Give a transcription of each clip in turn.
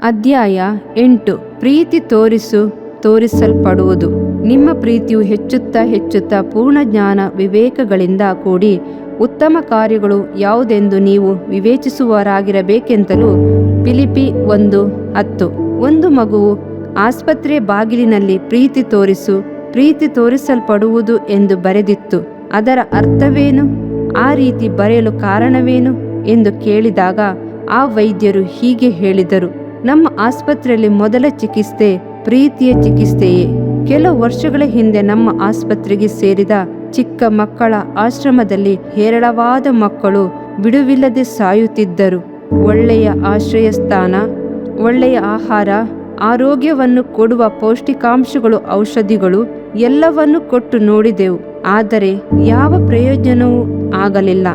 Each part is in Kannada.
ಅಧ್ಯಾಯ 8. ಪ್ರೀತಿ ತೋರಿಸಲ್ಪಡುವುದು. ನಿಮ್ಮ ಪ್ರೀತಿಯು ಹೆಚ್ಚುತ್ತಾ ಪೂರ್ಣ ಜ್ಞಾನ ವಿವೇಕಗಳಿಂದ ಕೂಡಿ ಉತ್ತಮ ಕಾರ್ಯಗಳು ಯಾವುದೆಂದು ನೀವು ವಿವೇಚಿಸುವವರಾಗಿರಬೇಕೆಂತಲೂ. ಫಿಲಿಪ್ಪಿ 1:10. ಒಂದು ಮಗುವು ಆಸ್ಪತ್ರೆ ಬಾಗಿಲಿನಲ್ಲಿ ಪ್ರೀತಿ ತೋರಿಸಲ್ಪಡುವುದು ಎಂದು ಬರೆದಿತ್ತು. ಅದರ ಅರ್ಥವೇನು? ಆ ರೀತಿ ಬರೆಯಲು ಕಾರಣವೇನು ಎಂದು ಕೇಳಿದಾಗ ಆ ವೈದ್ಯರು ಹೀಗೆ ಹೇಳಿದರು: ನಮ್ಮ ಆಸ್ಪತ್ರೆಯಲ್ಲಿ ಮೊದಲ ಚಿಕಿತ್ಸೆ ಪ್ರೀತಿಯ ಚಿಕಿತ್ಸೆಯೇ. ಕೆಲವು ವರ್ಷಗಳ ಹಿಂದೆ ನಮ್ಮ ಆಸ್ಪತ್ರೆಗೆ ಸೇರಿದ ಚಿಕ್ಕ ಮಕ್ಕಳ ಆಶ್ರಮದಲ್ಲಿ ಹೇರಳವಾದ ಮಕ್ಕಳು ಬಿಡುವಿಲ್ಲದೆ ಸಾಯುತ್ತಿದ್ದರು. ಒಳ್ಳೆಯ ಆಶ್ರಯ ಸ್ಥಾನ, ಒಳ್ಳೆಯ ಆಹಾರ, ಆರೋಗ್ಯವನ್ನು ಕೊಡುವ ಪೌಷ್ಟಿಕಾಂಶಗಳು, ಔಷಧಿಗಳು ಎಲ್ಲವನ್ನು ಕೊಟ್ಟು ನೋಡಿದೆವು. ಆದರೆ ಯಾವ ಪ್ರಯೋಜನವೂ ಆಗಲಿಲ್ಲ.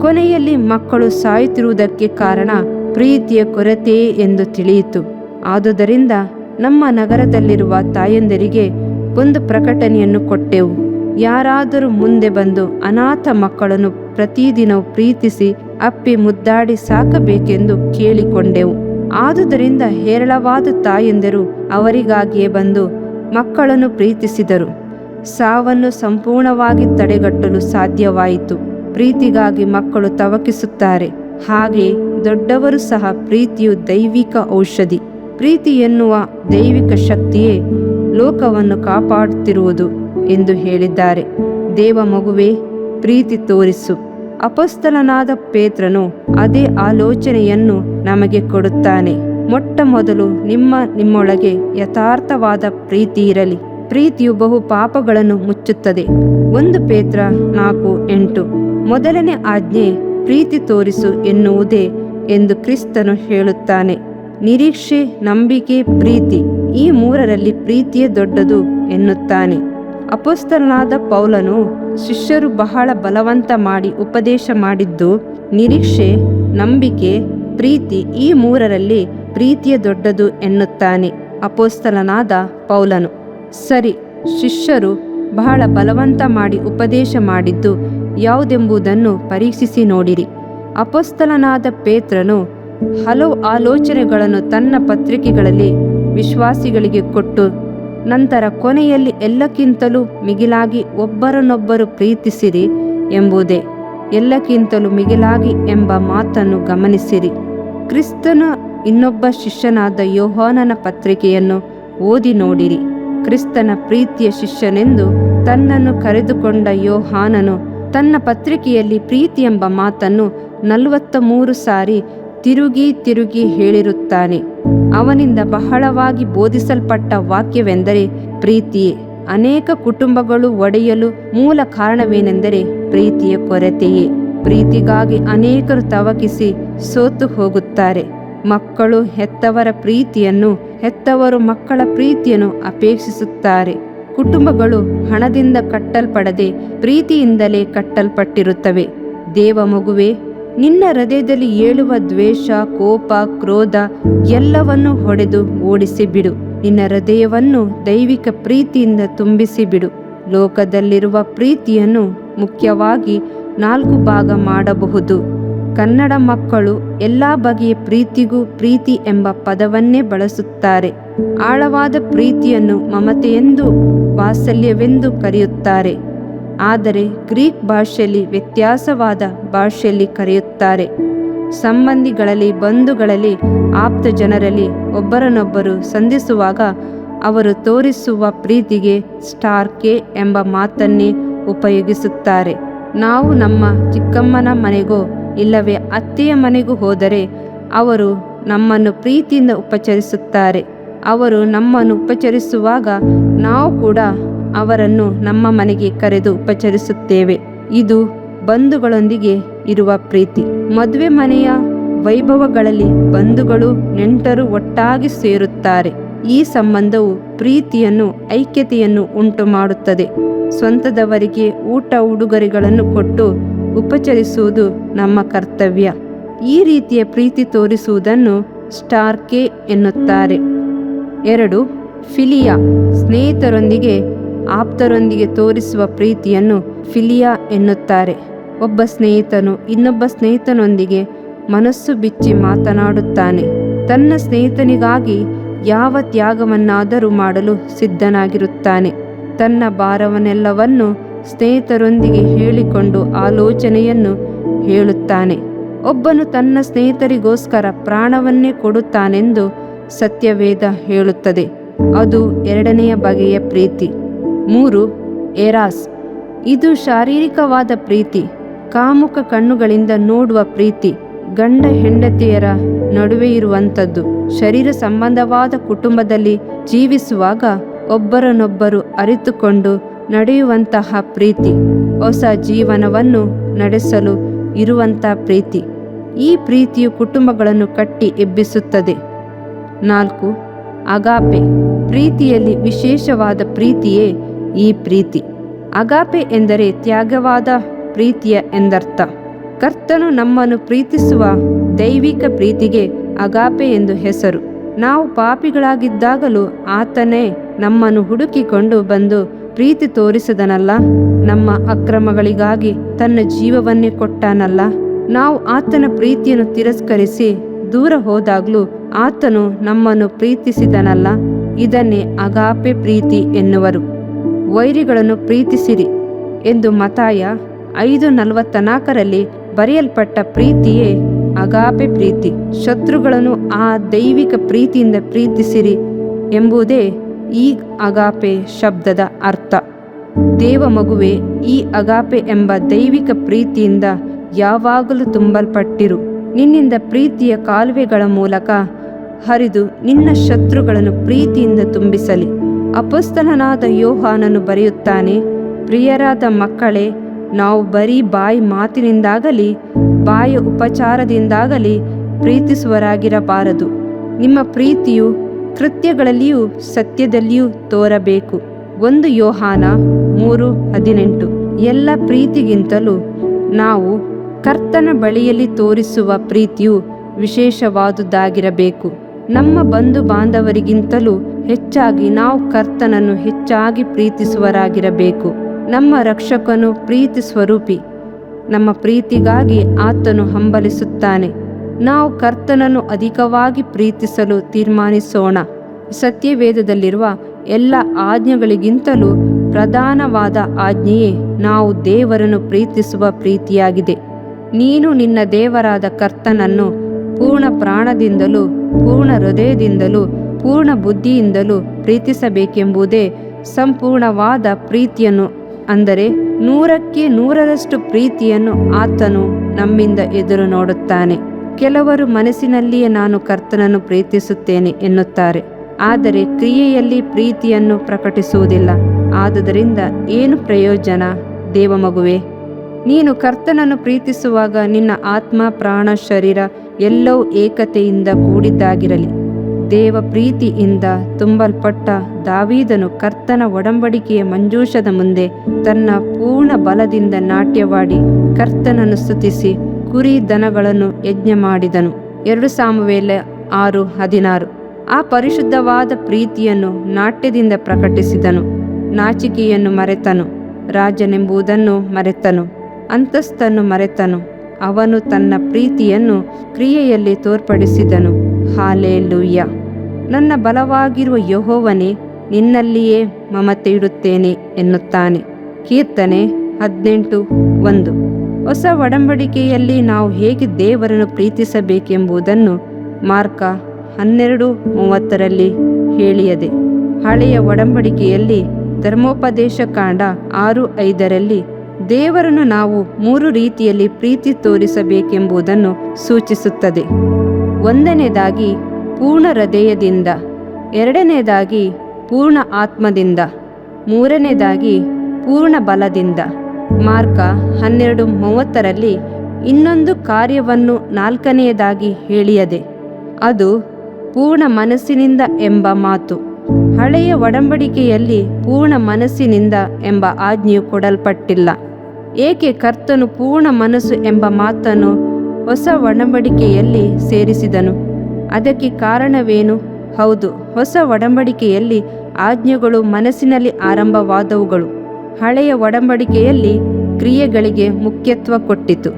ಕೊನೆಯಲ್ಲಿ ಮಕ್ಕಳು ಸಾಯುತ್ತಿರುವುದಕ್ಕೆ ಕಾರಣ ಪ್ರೀತಿಯ ಕೊರತೆಯೇ ಎಂದು ತಿಳಿಯಿತು. ಆದುದರಿಂದ ನಮ್ಮ ನಗರದಲ್ಲಿರುವ ತಾಯಂದಿರಿಗೆ ಒಂದು ಪ್ರಕಟಣೆಯನ್ನು ಕೊಟ್ಟೆವು: ಯಾರಾದರೂ ಮುಂದೆ ಬಂದು ಅನಾಥ ಮಕ್ಕಳನ್ನು ಪ್ರತಿದಿನವೂ ಪ್ರೀತಿಸಿ ಅಪ್ಪಿ ಮುದ್ದಾಡಿ ಸಾಕಬೇಕೆಂದು ಕೇಳಿಕೊಂಡೆವು. ಆದುದರಿಂದ ಹೇರಳವಾದ ತಾಯಂದಿರು ಅವರಿಗಾಗಿಯೇ ಬಂದು ಮಕ್ಕಳನ್ನು ಪ್ರೀತಿಸಿದರು. ಸಾವನ್ನು ಸಂಪೂರ್ಣವಾಗಿ ತಡೆಗಟ್ಟಲು ಸಾಧ್ಯವಾಯಿತು. ಪ್ರೀತಿಗಾಗಿ ಮಕ್ಕಳು ತವಕಿಸುತ್ತಾರೆ. ಹಾಗೆ ದೊಡ್ಡವರು ಸಹ. ಪ್ರೀತಿಯು ದೈವಿಕ ಔಷಧಿ. ಪ್ರೀತಿ ಎನ್ನುವ ದೈವಿಕ ಶಕ್ತಿಯೇ ಲೋಕವನ್ನು ಕಾಪಾಡುತ್ತಿರುವುದು ಎಂದು ಹೇಳಿದ್ದಾರೆ. ದೇವ ಮಗುವೇ, ಪ್ರೀತಿ ತೋರಿಸು. ಅಪೊಸ್ತಲನಾದ ಪೇತ್ರನು ಅದೇ ಆಲೋಚನೆಯನ್ನು ನಮಗೆ ಕೊಡುತ್ತಾನೆ. ಮೊಟ್ಟ ಮೊದಲು ನಿಮ್ಮೊಳಗೆ ಯಥಾರ್ಥವಾದ ಪ್ರೀತಿ ಇರಲಿ. ಪ್ರೀತಿಯು ಬಹು ಪಾಪಗಳನ್ನು ಮುಚ್ಚುತ್ತದೆ. 1 ಪೇತ್ರ 4:8. ಮೊದಲನೇ ಆಜ್ಞೆ ಪ್ರೀತಿ ತೋರಿಸು ಎನ್ನುವುದೇ ಎಂದು ಕ್ರಿಸ್ತನು ಹೇಳುತ್ತಾನೆ. ನಿರೀಕ್ಷೆ, ನಂಬಿಕೆ, ಪ್ರೀತಿ, ಈ 3ರಲ್ಲಿ ಪ್ರೀತಿಯೇ ದೊಡ್ಡದು ಎನ್ನುತ್ತಾನೆ. ಅಪೊಸ್ತಲನಾದ ಪೌಲನು ಶಿಷ್ಯರು ಬಹಳ ಬಲವಂತ ಮಾಡಿ ಉಪದೇಶ ಮಾಡಿದ್ದು ನಿರೀಕ್ಷೆ, ನಂಬಿಕೆ, ಪ್ರೀತಿ, ಈ 3ರಲ್ಲಿ ಪ್ರೀತಿಯೇ ದೊಡ್ಡದು ಎನ್ನುತ್ತಾನೆ ಅಪೊಸ್ತಲನಾದ ಪೌಲನು. ಸರಿ, ಶಿಷ್ಯರು ಬಹಳ ಬಲವಂತ ಮಾಡಿ ಉಪದೇಶ ಮಾಡಿದ್ದು ಯಾವುದೆಂಬುದನ್ನು ಪರೀಕ್ಷಿಸಿ ನೋಡಿರಿ. ಅಪೊಸ್ತಲನಾದ ಪೇತ್ರನು ಹಲವು ಆಲೋಚನೆಗಳನ್ನು ತನ್ನ ಪತ್ರಿಕೆಗಳಲ್ಲಿ ವಿಶ್ವಾಸಿಗಳಿಗೆ ಕೊಟ್ಟು ನಂತರ ಕೊನೆಯಲ್ಲಿ ಎಲ್ಲಕ್ಕಿಂತಲೂ ಮಿಗಿಲಾಗಿ ಒಬ್ಬರನ್ನೊಬ್ಬರು ಪ್ರೀತಿಸಿರಿ ಎಂಬುದೇ. ಎಲ್ಲಕ್ಕಿಂತಲೂ ಮಿಗಿಲಾಗಿ ಎಂಬ ಮಾತನ್ನು ಗಮನಿಸಿರಿ. ಕ್ರಿಸ್ತನ ಇನ್ನೊಬ್ಬ ಶಿಷ್ಯನಾದ ಯೋಹಾನನ ಪತ್ರಿಕೆಯನ್ನು ಓದಿ ನೋಡಿರಿ. ಕ್ರಿಸ್ತನ ಪ್ರೀತಿಯ ಶಿಷ್ಯನೆಂದು ತನ್ನನ್ನು ಕರೆದುಕೊಂಡ ಯೋಹಾನನು ತನ್ನ ಪತ್ರಿಕೆಯಲ್ಲಿ ಪ್ರೀತಿ ಎಂಬ ಮಾತನ್ನು 43 ಸಾರಿ ತಿರುಗಿ ಹೇಳಿರುತ್ತಾನೆ. ಅವನಿಂದ ಬಹಳವಾಗಿ ಬೋಧಿಸಲ್ಪಟ್ಟ ವಾಕ್ಯವೆಂದರೆ ಪ್ರೀತಿಯೇ. ಅನೇಕ ಕುಟುಂಬಗಳು ಒಡೆಯಲು ಮೂಲ ಕಾರಣವೇನೆಂದರೆ ಪ್ರೀತಿಯ ಕೊರತೆಯೇ. ಪ್ರೀತಿಗಾಗಿ ಅನೇಕರು ತವಕಿಸಿ ಸೋತು ಹೋಗುತ್ತಾರೆ. ಮಕ್ಕಳು ಹೆತ್ತವರ ಪ್ರೀತಿಯನ್ನು, ಹೆತ್ತವರು ಮಕ್ಕಳ ಪ್ರೀತಿಯನ್ನು ಅಪೇಕ್ಷಿಸುತ್ತಾರೆ. ಕುಟುಂಬಗಳು ಹಣದಿಂದ ಕಟ್ಟಲ್ಪಡದೆ ಪ್ರೀತಿಯಿಂದಲೇ ಕಟ್ಟಲ್ಪಟ್ಟಿರುತ್ತವೆ. ದೇವ ಮಗುವೇ, ನಿನ್ನ ಹೃದಯದಲ್ಲಿ ಏಳುವ ದ್ವೇಷ, ಕೋಪ, ಕ್ರೋಧ ಎಲ್ಲವನ್ನು ಹೊಡೆದು ಓಡಿಸಿ ಬಿಡು. ನಿನ್ನ ಹೃದಯವನ್ನು ದೈವಿಕ ಪ್ರೀತಿಯಿಂದ ತುಂಬಿಸಿ ಬಿಡು. ಲೋಕದಲ್ಲಿರುವ ಪ್ರೀತಿಯನ್ನು ಮುಖ್ಯವಾಗಿ 4 ಭಾಗ ಮಾಡಬಹುದು. ಕನ್ನಡ ಮಕ್ಕಳು ಎಲ್ಲ ಬಗೆಯ ಪ್ರೀತಿಗೂ ಪ್ರೀತಿ ಎಂಬ ಪದವನ್ನೇ ಬಳಸುತ್ತಾರೆ. ಆಳವಾದ ಪ್ರೀತಿಯನ್ನು ಮಮತೆಯೆಂದು, ವಾತ್ಸಲ್ಯವೆಂದು ಕರೆಯುತ್ತಾರೆ. ಆದರೆ ಗ್ರೀಕ್ ಭಾಷೆಯಲ್ಲಿ ವ್ಯತ್ಯಾಸವಾದ ಭಾಷೆಯಲ್ಲಿ ಕರೆಯುತ್ತಾರೆ. ಸಂಬಂಧಿಗಳಲ್ಲಿ, ಬಂಧುಗಳಲ್ಲಿ, ಆಪ್ತ ಜನರಲ್ಲಿ ಒಬ್ಬರನ್ನೊಬ್ಬರು ಸಂಧಿಸುವಾಗ ಅವರು ತೋರಿಸುವ ಪ್ರೀತಿಗೆ ಸ್ಟಾರ್ಕೆ ಎಂಬ ಮಾತನ್ನೇ ಉಪಯೋಗಿಸುತ್ತಾರೆ. ನಾವು ನಮ್ಮ ಚಿಕ್ಕಮ್ಮನ ಮನೆಗೋ ಇಲ್ಲವೇ ಅತ್ತೆಯ ಮನೆಗೂ ಹೋದರೆ ಅವರು ನಮ್ಮನ್ನು ಪ್ರೀತಿಯಿಂದ ಉಪಚರಿಸುತ್ತಾರೆ. ಅವರು ನಮ್ಮನ್ನು ಉಪಚರಿಸುವಾಗ ನಾವು ಕೂಡ ಅವರನ್ನು ನಮ್ಮ ಮನೆಗೆ ಕರೆದು ಉಪಚರಿಸುತ್ತೇವೆ. ಇದು ಬಂಧುಗಳೊಂದಿಗೆ ಇರುವ ಪ್ರೀತಿ. ಮದುವೆ ಮನೆಯ ವೈಭವಗಳಲ್ಲಿ ಬಂಧುಗಳು, ನೆಂಟರು ಒಟ್ಟಾಗಿ ಸೇರುತ್ತಾರೆ. ಈ ಸಂಬಂಧವು ಪ್ರೀತಿಯನ್ನು, ಐಕ್ಯತೆಯನ್ನು ಉಂಟು ಮಾಡುತ್ತದೆ. ಸ್ವಂತದವರಿಗೆ ಊಟ ಉಡುಗೊರೆಗಳನ್ನು ಕೊಟ್ಟು ಉಪಚರಿಸುವುದು ನಮ್ಮ ಕರ್ತವ್ಯ. ಈ ರೀತಿಯ ಪ್ರೀತಿ ತೋರಿಸುವುದನ್ನು ಸ್ಟಾರ್ಕೆ ಎನ್ನುತ್ತಾರೆ. 2. ಫಿಲಿಯಾ. ಸ್ನೇಹಿತರೊಂದಿಗೆ, ಆಪ್ತರೊಂದಿಗೆ ತೋರಿಸುವ ಪ್ರೀತಿಯನ್ನು ಫಿಲಿಯಾ ಎನ್ನುತ್ತಾರೆ. ಒಬ್ಬ ಸ್ನೇಹಿತನು ಇನ್ನೊಬ್ಬ ಸ್ನೇಹಿತನೊಂದಿಗೆ ಮನಸ್ಸು ಬಿಚ್ಚಿ ಮಾತನಾಡುತ್ತಾನೆ. ತನ್ನ ಸ್ನೇಹಿತನಿಗಾಗಿ ಯಾವ ತ್ಯಾಗವನ್ನಾದರೂ ಮಾಡಲು ಸಿದ್ಧನಾಗಿರುತ್ತಾನೆ. ತನ್ನ ಭಾರವನ್ನೆಲ್ಲವನ್ನು ಸ್ನೇಹಿತರೊಂದಿಗೆ ಹೇಳಿಕೊಂಡು ಆಲೋಚನೆಯನ್ನು ಹೇಳುತ್ತಾನೆ. ಒಬ್ಬನು ತನ್ನ ಸ್ನೇಹಿತರಿಗೋಸ್ಕರ ಪ್ರಾಣವನ್ನೇ ಕೊಡುತ್ತಾನೆಂದು ಸತ್ಯವೇದ ಹೇಳುತ್ತದೆ. ಅದು ಎರಡನೆಯ ಬಗೆಯ ಪ್ರೀತಿ. 3. ಎರಾಸ್. ಇದು ಶಾರೀರಿಕವಾದ ಪ್ರೀತಿ, ಕಾಮುಕ ಕಣ್ಣುಗಳಿಂದ ನೋಡುವ ಪ್ರೀತಿ, ಗಂಡ ಹೆಂಡತಿಯರ ನಡುವೆ ಇರುವಂಥದ್ದು. ಶರೀರ ಸಂಬಂಧವಾದ ಕುಟುಂಬದಲ್ಲಿ ಜೀವಿಸುವಾಗ ಒಬ್ಬರನ್ನೊಬ್ಬರು ಅರಿತುಕೊಂಡು ನಡೆಯುವಂತಹ ಪ್ರೀತಿ, ಹೊಸ ಜೀವನವನ್ನು ನಡೆಸಲು ಇರುವಂಥ ಪ್ರೀತಿ. ಈ ಪ್ರೀತಿಯು ಕುಟುಂಬಗಳನ್ನು ಕಟ್ಟಿ ಎಬ್ಬಿಸುತ್ತದೆ. 4. ಅಗಾಪೆ. ಪ್ರೀತಿಯಲ್ಲಿ ವಿಶೇಷವಾದ ಪ್ರೀತಿಯೇ ಈ ಪ್ರೀತಿ. ಅಗಾಪೆ ಎಂದರೆ ತ್ಯಾಗವಾದ ಪ್ರೀತಿಯ ಎಂದರ್ಥ. ಕರ್ತನು ನಮ್ಮನ್ನು ಪ್ರೀತಿಸುವ ದೈವಿಕ ಪ್ರೀತಿಗೆ ಅಗಾಪೆ ಎಂದು ಹೆಸರು. ನಾವು ಪಾಪಿಗಳಾಗಿದ್ದಾಗಲೂ ಆತನೇ ನಮ್ಮನ್ನು ಹುಡುಕಿಕೊಂಡು ಬಂದು ಪ್ರೀತಿ ತೋರಿಸದನಲ್ಲ. ನಮ್ಮ ಅಕ್ರಮಗಳಿಗಾಗಿ ತನ್ನ ಜೀವವನ್ನೇ ಕೊಟ್ಟಾನಲ್ಲ. ನಾವು ಆತನ ಪ್ರೀತಿಯನ್ನು ತಿರಸ್ಕರಿಸಿ ದೂರ ಹೋದಾಗಲೂ ಆತನು ನಮ್ಮನ್ನು ಪ್ರೀತಿಸಿದನಲ್ಲ. ಇದನ್ನೇ ಅಗಾಪೆ ಪ್ರೀತಿ ಎನ್ನುವರು. ವೈರಿಗಳನ್ನು ಪ್ರೀತಿಸಿರಿ ಎಂದು ಮತ್ತಾಯ 5:44 ಬರೆಯಲ್ಪಟ್ಟ ಪ್ರೀತಿಯೇ ಅಗಾಪೆ ಪ್ರೀತಿ. ಶತ್ರುಗಳನ್ನು ಆ ದೈವಿಕ ಪ್ರೀತಿಯಿಂದ ಪ್ರೀತಿಸಿರಿ ಎಂಬುದೇ ಈ ಅಗಾಪೆ ಶಬ್ದದ ಅರ್ಥ. ದೇವ ಮಗುವೆ, ಈ ಅಗಾಪೆ ಎಂಬ ದೈವಿಕ ಪ್ರೀತಿಯಿಂದ ಯಾವಾಗಲೂ ತುಂಬಲ್ಪಟ್ಟಿರು. ನಿನ್ನಿಂದ ಪ್ರೀತಿಯ ಕಾಲುವೆಗಳ ಮೂಲಕ ಹರಿದು ನಿನ್ನ ಶತ್ರುಗಳನ್ನು ಪ್ರೀತಿಯಿಂದ ತುಂಬಿಸಲಿ. ಅಪೊಸ್ತಲನಾದ ಯೋಹಾನನು ಬರೆಯುತ್ತಾನೆ, ಪ್ರಿಯರಾದ ಮಕ್ಕಳೇ, ನಾವು ಬರೀ ಬಾಯಿ ಮಾತಿನಿಂದಾಗಲಿ ಬಾಯ ಉಪಚಾರದಿಂದಾಗಲಿ ಪ್ರೀತಿಸುವರಾಗಿರಬಾರದು. ನಿಮ್ಮ ಪ್ರೀತಿಯು ಕೃತ್ಯಗಳಲ್ಲಿಯೂ ಸತ್ಯದಲ್ಲಿಯೂ ತೋರಬೇಕು. 1 ಯೋಹಾನ 3:18. ಎಲ್ಲ ಪ್ರೀತಿಗಿಂತಲೂ ನಾವು ಕರ್ತನ ಬಳಿಯಲ್ಲಿ ತೋರಿಸುವ ಪ್ರೀತಿಯು ವಿಶೇಷವಾದುದಾಗಿರಬೇಕು. ನಮ್ಮ ಬಂಧು ಬಾಂಧವರಿಗಿಂತಲೂ ಹೆಚ್ಚಾಗಿ ನಾವು ಕರ್ತನನ್ನು ಹೆಚ್ಚಾಗಿ ಪ್ರೀತಿಸುವರಾಗಿರಬೇಕು. ನಮ್ಮ ರಕ್ಷಕನು ಪ್ರೀತಿ ಸ್ವರೂಪಿ. ನಮ್ಮ ಪ್ರೀತಿಗಾಗಿ ಆತನು ಹಂಬಲಿಸುತ್ತಾನೆ. ನಾವು ಕರ್ತನನ್ನು ಅಧಿಕವಾಗಿ ಪ್ರೀತಿಸಲು ತೀರ್ಮಾನಿಸೋಣ. ಸತ್ಯವೇದದಲ್ಲಿರುವ ಎಲ್ಲ ಆಜ್ಞೆಗಳಿಗಿಂತಲೂ ಪ್ರಧಾನವಾದ ಆಜ್ಞೆಯೇ ನಾವು ದೇವರನ್ನು ಪ್ರೀತಿಸುವ ಪ್ರೀತಿಯಾಗಿದೆ. ನೀನು ನಿನ್ನ ದೇವರಾದ ಕರ್ತನನ್ನು ಪೂರ್ಣ ಪ್ರಾಣದಿಂದಲೂ ಪೂರ್ಣ ಹೃದಯದಿಂದಲೂ ಪೂರ್ಣ ಬುದ್ಧಿಯಿಂದಲೂ ಪ್ರೀತಿಸಬೇಕೆಂಬುದೇ ಸಂಪೂರ್ಣವಾದ ಪ್ರೀತಿಯನ್ನು, ಅಂದರೆ 100ಕ್ಕೆ 100ರಷ್ಟು ಪ್ರೀತಿಯನ್ನು ಆತನು ನಮ್ಮಿಂದ ಎದುರು ನೋಡುತ್ತಾನೆ. ಕೆಲವರು ಮನಸ್ಸಿನಲ್ಲಿಯೇ ನಾನು ಕರ್ತನನ್ನು ಪ್ರೀತಿಸುತ್ತೇನೆ ಎನ್ನುತ್ತಾರೆ, ಆದರೆ ಕ್ರಿಯೆಯಲ್ಲಿ ಪ್ರೀತಿಯನ್ನು ಪ್ರಕಟಿಸುವುದಿಲ್ಲ. ಆದುದರಿಂದ ಏನು ಪ್ರಯೋಜನ? ದೇವಮಗುವೆ, ನೀನು ಕರ್ತನನ್ನು ಪ್ರೀತಿಸುವಾಗ ನಿನ್ನ ಆತ್ಮ, ಪ್ರಾಣ, ಶರೀರ ಎಲ್ಲವೂ ಏಕತೆಯಿಂದ ಕೂಡಿದ್ದಾಗಿರಲಿ. ದೇವ ಪ್ರೀತಿಯಿಂದ ತುಂಬಲ್ಪಟ್ಟ ದಾವೀದನು ಕರ್ತನ ಒಡಂಬಡಿಕೆಯ ಮಂಜೂಷದ ಮುಂದೆ ತನ್ನ ಪೂರ್ಣ ಬಲದಿಂದ ನಾಟ್ಯವಾಡಿ ಕರ್ತನನ್ನು ಸ್ತುತಿಸಿ ಕುರಿ ದನಗಳನ್ನು ಯಜ್ಞ ಮಾಡಿದನು. 2 ಸಾಮುವೇಲ 6:16. ಆ ಪರಿಶುದ್ಧವಾದ ಪ್ರೀತಿಯನ್ನು ನಾಟ್ಯದಿಂದ ಪ್ರಕಟಿಸಿದನು. ನಾಚಿಕೆಯನ್ನು ಮರೆತನು, ರಾಜನೆಂಬುದನ್ನು ಮರೆತನು, ಅಂತಸ್ತನ್ನು ಮರೆತನು. ಅವನು ತನ್ನ ಪ್ರೀತಿಯನ್ನು ಕ್ರಿಯೆಯಲ್ಲಿ ತೋರ್ಪಡಿಸಿದನು. ಹಾಲೆಲೂಯ. ನನ್ನ ಬಲವಾಗಿರುವ ಯೆಹೋವನೇ, ನಿನ್ನಲ್ಲಿಯೇ ಮಮತೆ ಇಡುತ್ತೇನೆ ಎನ್ನುತ್ತಾನೆ. ಕೀರ್ತನೆ 18:1. ಹೊಸ ಒಡಂಬಡಿಕೆಯಲ್ಲಿ ನಾವು ಹೇಗೆ ದೇವರನ್ನು ಪ್ರೀತಿಸಬೇಕೆಂಬುದನ್ನು ಮಾರ್ಕ 12:30 ಹೇಳಿಯದೆ. ಹಳೆಯ ಒಡಂಬಡಿಕೆಯಲ್ಲಿ ಧರ್ಮೋಪದೇಶ ಕಾಂಡ 6:5 ದೇವರನ್ನು ನಾವು 3 ರೀತಿಯಲ್ಲಿ ಪ್ರೀತಿ ತೋರಿಸಬೇಕೆಂಬುದನ್ನು ಸೂಚಿಸುತ್ತದೆ. 1ನೇದಾಗಿ ಪೂರ್ಣ ಹೃದಯದಿಂದ, 2ನೇದಾಗಿ ಪೂರ್ಣ ಆತ್ಮದಿಂದ, 3ನೇದಾಗಿ ಪೂರ್ಣ ಬಲದಿಂದ. ಮಾರ್ಕ 12:30 ಇನ್ನೊಂದು ಕಾರ್ಯವನ್ನು 4ನೇದಾಗಿ ಹೇಳಿಯದೆ, ಅದು ಪೂರ್ಣ ಮನಸ್ಸಿನಿಂದ ಎಂಬ ಮಾತು. ಹಳೆಯ ಒಡಂಬಡಿಕೆಯಲ್ಲಿ ಪೂರ್ಣ ಮನಸ್ಸಿನಿಂದ ಎಂಬ ಆಜ್ಞೆಯು ಕೊಡಲ್ಪಟ್ಟಿಲ್ಲ. ಏಕೆ ಕರ್ತನು ಪೂರ್ಣ ಮನಸ್ಸು ಎಂಬ ಮಾತನ್ನು ಹೊಸ ಒಡಂಬಡಿಕೆಯಲ್ಲಿ ಸೇರಿಸಿದನು? ಅದಕ್ಕೆ ಕಾರಣವೇನು? ಹೌದು, ಹೊಸ ಒಡಂಬಡಿಕೆಯಲ್ಲಿ ಆಜ್ಞೆಗಳು ಮನಸ್ಸಿನಲ್ಲಿ ಆರಂಭವಾದವುಗಳು. ಹಳೆಯ ಒಡಂಬಡಿಕೆಯಲ್ಲಿ ಕ್ರಿಯೆಗಳಿಗೆ ಮುಖ್ಯತ್ವ ಕೊಟ್ಟಿತು.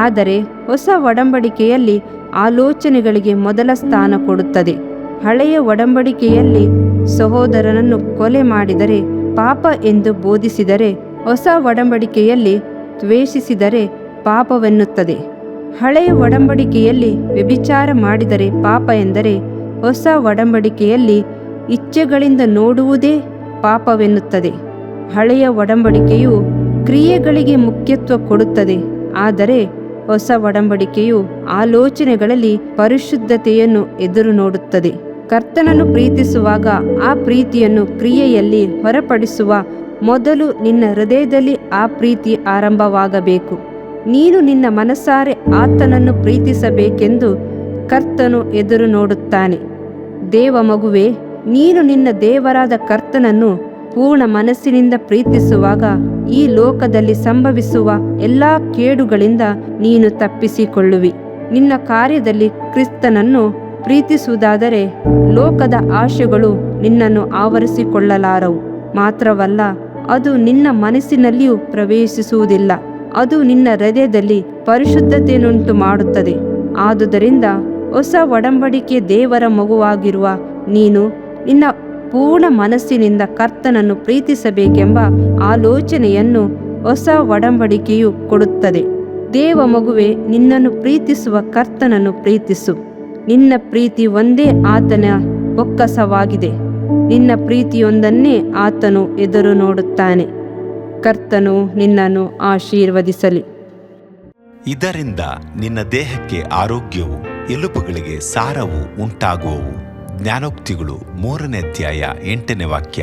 ಆದರೆ ಹೊಸ ಒಡಂಬಡಿಕೆಯಲ್ಲಿ ಆಲೋಚನೆಗಳಿಗೆ ಮೊದಲ ಸ್ಥಾನ ಕೊಡುತ್ತದೆ. ಹಳೆಯ ಒಡಂಬಡಿಕೆಯಲ್ಲಿ ಸಹೋದರನನ್ನು ಕೊಲೆ ಮಾಡಿದರೆ ಪಾಪ ಎಂದು ಬೋಧಿಸಿದರೆ, ಹೊಸ ಒಡಂಬಡಿಕೆಯಲ್ಲಿ ದ್ವೇಷಿಸಿದರೆ ಪಾಪವೆನ್ನುತ್ತದೆ. ಹಳೆಯ ಒಡಂಬಡಿಕೆಯಲ್ಲಿ ವ್ಯಭಿಚಾರ ಮಾಡಿದರೆ ಪಾಪ ಎಂದರೆ, ಹೊಸ ಒಡಂಬಡಿಕೆಯಲ್ಲಿ ಇಚ್ಛೆಗಳಿಂದ ನೋಡುವುದೇ ಪಾಪವೆನ್ನುತ್ತದೆ. ಹಳೆಯ ಒಡಂಬಡಿಕೆಯು ಕ್ರಿಯೆಗಳಿಗೆ ಮುಖ್ಯತ್ವ ಕೊಡುತ್ತದೆ, ಆದರೆ ಹೊಸ ಒಡಂಬಡಿಕೆಯು ಆಲೋಚನೆಗಳಲ್ಲಿ ಪರಿಶುದ್ಧತೆಯನ್ನು ಎದುರು ನೋಡುತ್ತದೆ. ಕರ್ತನನ್ನು ಪ್ರೀತಿಸುವಾಗ ಆ ಪ್ರೀತಿಯನ್ನು ಕ್ರಿಯೆಯಲ್ಲಿ ಹೊರಪಡಿಸುವ ಮೊದಲು ನಿನ್ನ ಹೃದಯದಲ್ಲಿ ಆ ಪ್ರೀತಿ ಆರಂಭವಾಗಬೇಕು. ನೀನು ನಿನ್ನ ಮನಸಾರೆ ಆತನನ್ನು ಪ್ರೀತಿಸಬೇಕೆಂದು ಕರ್ತನು ಎದುರು ನೋಡುತ್ತಾನೆ. ದೇವ ಮಗುವೆ, ನೀನು ನಿನ್ನ ದೇವರಾದ ಕರ್ತನನ್ನು ಪೂರ್ಣ ಮನಸ್ಸಿನಿಂದ ಪ್ರೀತಿಸುವಾಗ ಈ ಲೋಕದಲ್ಲಿ ಸಂಭವಿಸುವ ಎಲ್ಲ ಕೇಡುಗಳಿಂದ ನೀನು ತಪ್ಪಿಸಿಕೊಳ್ಳುವಿ. ನಿನ್ನ ಕಾರ್ಯದಲ್ಲಿ ಕ್ರಿಸ್ತನನ್ನು ಪ್ರೀತಿಸುವುದಾದರೆ ಲೋಕದ ಆಶೆಗಳು ನಿನ್ನನ್ನು ಆವರಿಸಿಕೊಳ್ಳಲಾರವು. ಮಾತ್ರವಲ್ಲ, ಅದು ನಿನ್ನ ಮನಸ್ಸಿನಲ್ಲಿಯೂ ಪ್ರವೇಶಿಸುವುದಿಲ್ಲ. ಅದು ನಿನ್ನ ಹೃದಯದಲ್ಲಿ ಪರಿಶುದ್ಧತೆಯನ್ನುಂಟು ಮಾಡುತ್ತದೆ. ಆದುದರಿಂದ ಹೊಸ ಒಡಂಬಡಿಕೆ ದೇವರ ಮಗುವಾಗಿರುವ ನೀನು ನಿನ್ನ ಪೂರ್ಣ ಮನಸ್ಸಿನಿಂದ ಕರ್ತನನ್ನು ಪ್ರೀತಿಸಬೇಕೆಂಬ ಆಲೋಚನೆಯನ್ನು ಹೊಸ ಒಡಂಬಡಿಕೆಯು ಕೊಡುತ್ತದೆ. ದೇವ ಮಗುವೆ, ನಿನ್ನನ್ನು ಪ್ರೀತಿಸುವ ಕರ್ತನನ್ನು ಪ್ರೀತಿಸು. ನಿನ್ನ ಪ್ರೀತಿ ಒಂದೇ ಆತನ ಬೊಕ್ಕಸವಾಗಿದೆ. ನಿನ್ನ ಪ್ರೀತಿಯೊಂದನ್ನೇ ಆತನು ಎದುರು ನೋಡುತ್ತಾನೆ. ಕರ್ತನು ನಿನ್ನನ್ನು ಆಶೀರ್ವದಿಸಲಿ. ಇದರಿಂದ ನಿನ್ನ ದೇಹಕ್ಕೆ ಆರೋಗ್ಯವು, ಎಲುಬುಗಳಿಗೆ ಸಾರವು ಉಂಟಾಗುವವು. ಜ್ಞಾನೋಕ್ತಿಗಳು 3ನೇ ಅಧ್ಯಾಯ 8ನೇ ವಾಕ್ಯ.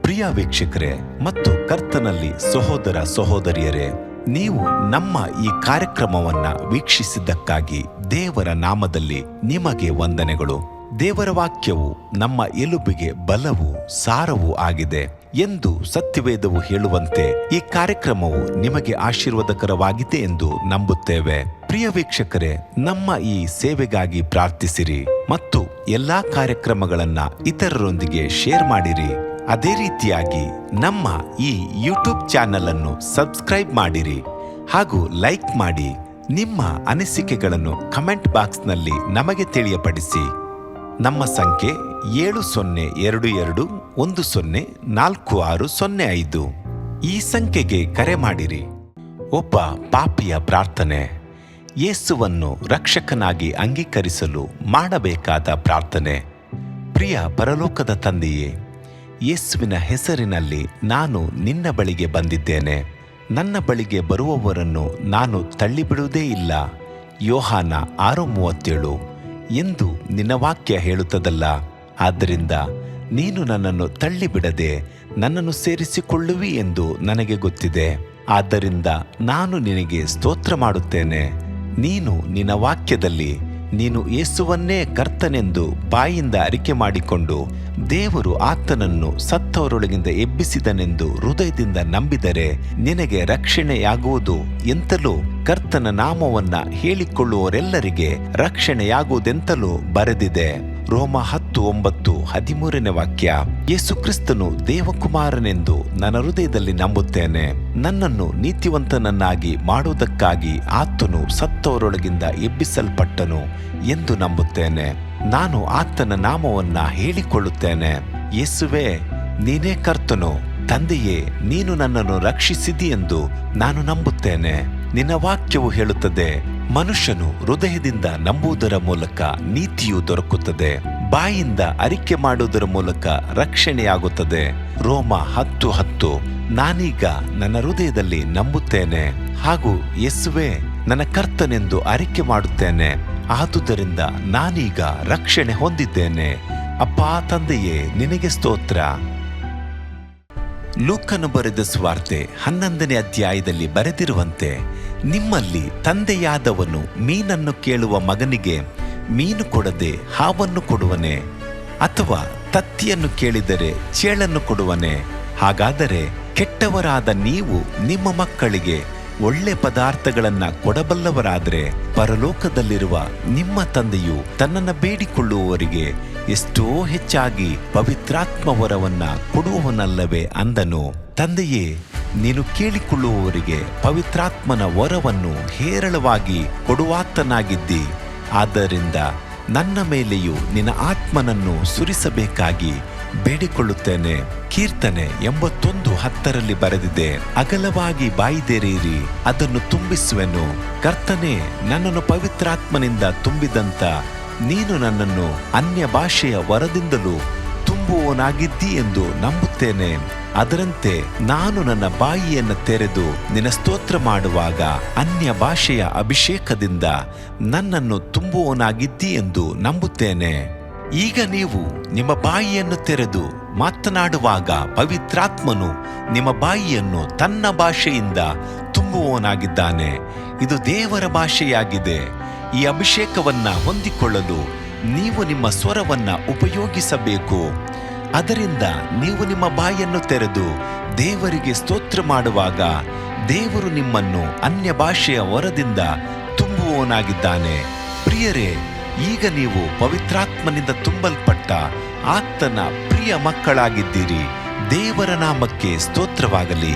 ಪ್ರಿಯ ವೀಕ್ಷಕರೇ ಮತ್ತು ಕರ್ತನಲ್ಲಿ ಸಹೋದರ ಸಹೋದರಿಯರೇ, ನೀವು ನಮ್ಮ ಈ ಕಾರ್ಯಕ್ರಮವನ್ನ ವೀಕ್ಷಿಸಿದ್ದಕ್ಕಾಗಿ ದೇವರ ನಾಮದಲ್ಲಿ ನಿಮಗೆ ವಂದನೆಗಳು. ದೇವರ ವಾಕ್ಯವು ನಮ್ಮ ಎಲುಬಿಗೆ ಬಲವು, ಸಾರವೂ ಆಗಿದೆ ಎಂದು ಸತ್ಯವೇದವು ಹೇಳುವಂತೆ ಈ ಕಾರ್ಯಕ್ರಮವು ನಿಮಗೆ ಆಶೀರ್ವಾದಕರವಾಗಿದೆ ಎಂದು ನಂಬುತ್ತೇವೆ. ಪ್ರಿಯ ವೀಕ್ಷಕರೇ, ನಮ್ಮ ಈ ಸೇವೆಗಾಗಿ ಪ್ರಾರ್ಥಿಸಿರಿ ಮತ್ತು ಎಲ್ಲಾ ಕಾರ್ಯಕ್ರಮಗಳನ್ನ ಇತರರೊಂದಿಗೆ ಶೇರ್ ಮಾಡಿರಿ. ಅದೇ ರೀತಿಯಾಗಿ ನಮ್ಮ ಈ ಯೂಟ್ಯೂಬ್ ಚಾನೆಲ್ ಅನ್ನು ಸಬ್ಸ್ಕ್ರೈಬ್ ಮಾಡಿರಿ ಹಾಗೂ ಲೈಕ್ ಮಾಡಿ. ನಿಮ್ಮ ಅನಿಸಿಕೆಗಳನ್ನು ಕಮೆಂಟ್ ಬಾಕ್ಸ್ನಲ್ಲಿ ನಮಗೆ ತಿಳಿಯಪಡಿಸಿ. ನಮ್ಮ ಸಂಖ್ಯೆ 7022104605. ಈ ಸಂಖ್ಯೆಗೆ ಕರೆ ಮಾಡಿರಿ. ಒಬ್ಬ ಪಾಪಿಯ ಪ್ರಾರ್ಥನೆ, ಯೇಸುವನ್ನು ರಕ್ಷಕನಾಗಿ ಅಂಗೀಕರಿಸಲು ಮಾಡಬೇಕಾದ ಪ್ರಾರ್ಥನೆ. ಪ್ರಿಯ ಪರಲೋಕದ ತಂದೆಯೇ, ಯೇಸುವಿನ ಹೆಸರಿನಲ್ಲಿ ನಾನು ನಿನ್ನ ಬಳಿಗೆ ಬಂದಿದ್ದೇನೆ. ನನ್ನ ಬಳಿಗೆ ಬರುವವರನ್ನು ನಾನು ತಳ್ಳಿಬಿಡುವುದೇ ಇಲ್ಲ. ಯೋಹಾನ 6:37 ಎಂದು ನಿನ್ನ ವಾಕ್ಯ ಹೇಳುತ್ತದಲ್ಲ. ಆದ್ದರಿಂದ ನೀನು ನನ್ನನ್ನು ತಳ್ಳಿಬಿಡದೆ ನನ್ನನ್ನು ಸೇರಿಸಿಕೊಳ್ಳುವಿ ಎಂದು ನನಗೆ ಗೊತ್ತಿದೆ. ಆದ್ದರಿಂದ ನಾನು ನಿನಗೆ ಸ್ತೋತ್ರ ಮಾಡುತ್ತೇನೆ. ನೀನು ನಿನ್ನ ವಾಕ್ಯದಲ್ಲಿ ನೀನು ಯೇಸುವನ್ನೇ ಕರ್ತನೆಂದು ಬಾಯಿಂದ ಅರಿಕೆ ಮಾಡಿಕೊಂಡು ದೇವರು ಆತನನ್ನು ಸತ್ತವರೊಳಗಿಂದ ಎಬ್ಬಿಸಿದನೆಂದು ಹೃದಯದಿಂದ ನಂಬಿದರೆ ನಿನಗೆ ರಕ್ಷಣೆಯಾಗುವುದು ಎಂತಲೂ, ಕರ್ತನ ನಾಮವನ್ನ ಹೇಳಿಕೊಳ್ಳುವವರೆಲ್ಲರಿಗೆ ರಕ್ಷಣೆಯಾಗುವುದೆಂತಲೂ ಬರೆದಿದೆ. ರೋಮ 10:9 13ನೇ ವಾಕ್ಯ. ಯೇಸು ಕ್ರಿಸ್ತನು ದೇವಕುಮಾರನೆಂದು ನನ್ನ ಹೃದಯದಲ್ಲಿ ನಂಬುತ್ತೇನೆ. ನನ್ನನ್ನು ನೀತಿವಂತನನ್ನಾಗಿ ಮಾಡುವುದಕ್ಕಾಗಿ ಆತನು ಸತ್ತವರೊಳಗಿಂದ ಎಬ್ಬಿಸಲ್ಪಟ್ಟನು ಎಂದು ನಂಬುತ್ತೇನೆ. ನಾನು ಆತನ ನಾಮವನ್ನ ಹೇಳಿಕೊಳ್ಳುತ್ತೇನೆ. ಯೇಸುವೇ, ನೀನೇ ಕರ್ತನು. ತಂದೆಯೇ, ನೀನು ನನ್ನನ್ನು ರಕ್ಷಿಸಿದಿ ಎಂದು ನಾನು ನಂಬುತ್ತೇನೆ. ನಿನ್ನ ವಾಕ್ಯವು ಹೇಳುತ್ತದೆ, ಮನುಷ್ಯನು ಹೃದಯದಿಂದ ನಂಬುವುದರ ಮೂಲಕ ನೀತಿಯು ದೊರಕುತ್ತದೆ, ಬಾಯಿಂದ ಅರಿಕೆ ಮಾಡುವುದರ ಮೂಲಕ ರಕ್ಷಣೆಯಾಗುತ್ತದೆ. ರೋಮ 10:10. ನಾನೀಗ ನನ್ನ ಹೃದಯದಲ್ಲಿ ನಂಬುತ್ತೇನೆ ಹಾಗೂ ಯೇಸುವೇ ನನ್ನ ಕರ್ತನೆಂದು ಅರಿಕೆ ಮಾಡುತ್ತೇನೆ. ಆದುದರಿಂದ ನಾನೀಗ ರಕ್ಷಣೆ ಹೊಂದಿದ್ದೇನೆ. ಅಪ್ಪಾ ತಂದೆಯೇ, ನಿನಗೆ ಸ್ತೋತ್ರ. ಲೂಕನು ಬರೆದ ಸುವಾರ್ತೆ 11ನೇ ಅಧ್ಯಾಯದಲ್ಲಿ ಬರೆದಿರುವಂತೆ, ನಿಮ್ಮಲ್ಲಿ ತಂದೆಯಾದವನು ಮೀನನ್ನು ಕೇಳುವ ಮಗನಿಗೆ ಮೀನು ಕೊಡದೆ ಹಾವನ್ನು ಕೊಡುವನೆ? ಅಥವಾ ತತ್ತಿಯನ್ನು ಕೇಳಿದರೆ ಚೇಳನ್ನು ಕೊಡುವನೆ? ಹಾಗಾದರೆ ಕೆಟ್ಟವರಾದ ನೀವು ನಿಮ್ಮ ಮಕ್ಕಳಿಗೆ ಒಳ್ಳೆ ಪದಾರ್ಥಗಳನ್ನ ಕೊಡಬಲ್ಲವರಾದರೆ ಪರಲೋಕದಲ್ಲಿರುವ ನಿಮ್ಮ ತಂದೆಯು ತನ್ನನ್ನು ಬೇಡಿಕೊಳ್ಳುವವರಿಗೆ ಎಷ್ಟೋ ಹೆಚ್ಚಾಗಿ ಪವಿತ್ರಾತ್ಮ ವರವನ್ನ ಕೊಡುವವನಲ್ಲವೇ ಅಂದನು. ತಂದೆಯೇ, ನೀನು ಕೇಳಿಕೊಳ್ಳುವವರಿಗೆ ಪವಿತ್ರಾತ್ಮನ ವರವನ್ನು ಹೇರಳವಾಗಿ ಕೊಡುವಾತನಾಗಿದ್ದಿ. ಆದ್ದರಿಂದ ನನ್ನ ಮೇಲೆಯೂ ನಿನ್ನ ಆತ್ಮನನ್ನು ಸುರಿಸಬೇಕಾಗಿ ಬೇಡಿಕೊಳ್ಳುತ್ತೇನೆ. ಕೀರ್ತನೆ 81:10 ಬರೆದಿದೆ, ಅಗಲವಾಗಿ ಬಾಯಿದೆರೆಯಿರಿ, ಅದನ್ನು ತುಂಬಿಸುವೆನು. ಕರ್ತನೇ, ನನ್ನನ್ನು ಪವಿತ್ರಾತ್ಮನಿಂದ ತುಂಬಿದಂತ ನೀನು ನನ್ನನ್ನು ಅನ್ಯ ಭಾಷೆಯ ವರದಿಂದಲೂ ತುಂಬುವವನಾಗಿದ್ದಿ ಎಂದು ನಂಬುತ್ತೇನೆ. ಅದರಂತೆ ನಾನು ನನ್ನ ಬಾಯಿಯನ್ನು ತೆರೆದು ನಿನ್ನ ಸ್ತೋತ್ರ ಮಾಡುವಾಗ ಅನ್ಯ ಭಾಷೆಯ ಅಭಿಷೇಕದಿಂದ ನನ್ನನ್ನು ತುಂಬುವವನಾಗಿದ್ದಿ ಎಂದು ನಂಬುತ್ತೇನೆ. ಈಗ ನೀವು ನಿಮ್ಮ ಬಾಯಿಯನ್ನು ತೆರೆದು ಮಾತನಾಡುವಾಗ ಪವಿತ್ರಾತ್ಮನು ನಿಮ್ಮ ಬಾಯಿಯನ್ನು ತನ್ನ ಭಾಷೆಯಿಂದ ತುಂಬುವವನಾಗಿದ್ದಾನೆ. ಇದು ದೇವರ ಭಾಷೆಯಾಗಿದೆ. ಈ ಅಭಿಷೇಕವನ್ನ ಹೊಂದಿಕೊಳ್ಳಲು ನೀವು ನಿಮ್ಮ ಸ್ವರವನ್ನ ಉಪಯೋಗಿಸಬೇಕು. ಅದರಿಂದ ನೀವು ನಿಮ್ಮ ಬಾಯನ್ನು ತೆರೆದು ದೇವರಿಗೆ ಸ್ತೋತ್ರ ಮಾಡುವಾಗ ದೇವರು ನಿಮ್ಮನ್ನು ಅನ್ಯ ಭಾಷೆಯ ವರದಿಂದ ತುಂಬುವವನಾಗಿದ್ದಾನೆ. ಪ್ರಿಯರೇ, ಈಗ ನೀವು ಪವಿತ್ರಾತ್ಮನಿಂದ ತುಂಬಲ್ಪಟ್ಟ ಆತನ ಪ್ರಿಯ ಮಕ್ಕಳಾಗಿದ್ದೀರಿ. ದೇವರ ನಾಮಕ್ಕೆ ಸ್ತೋತ್ರವಾಗಲಿ.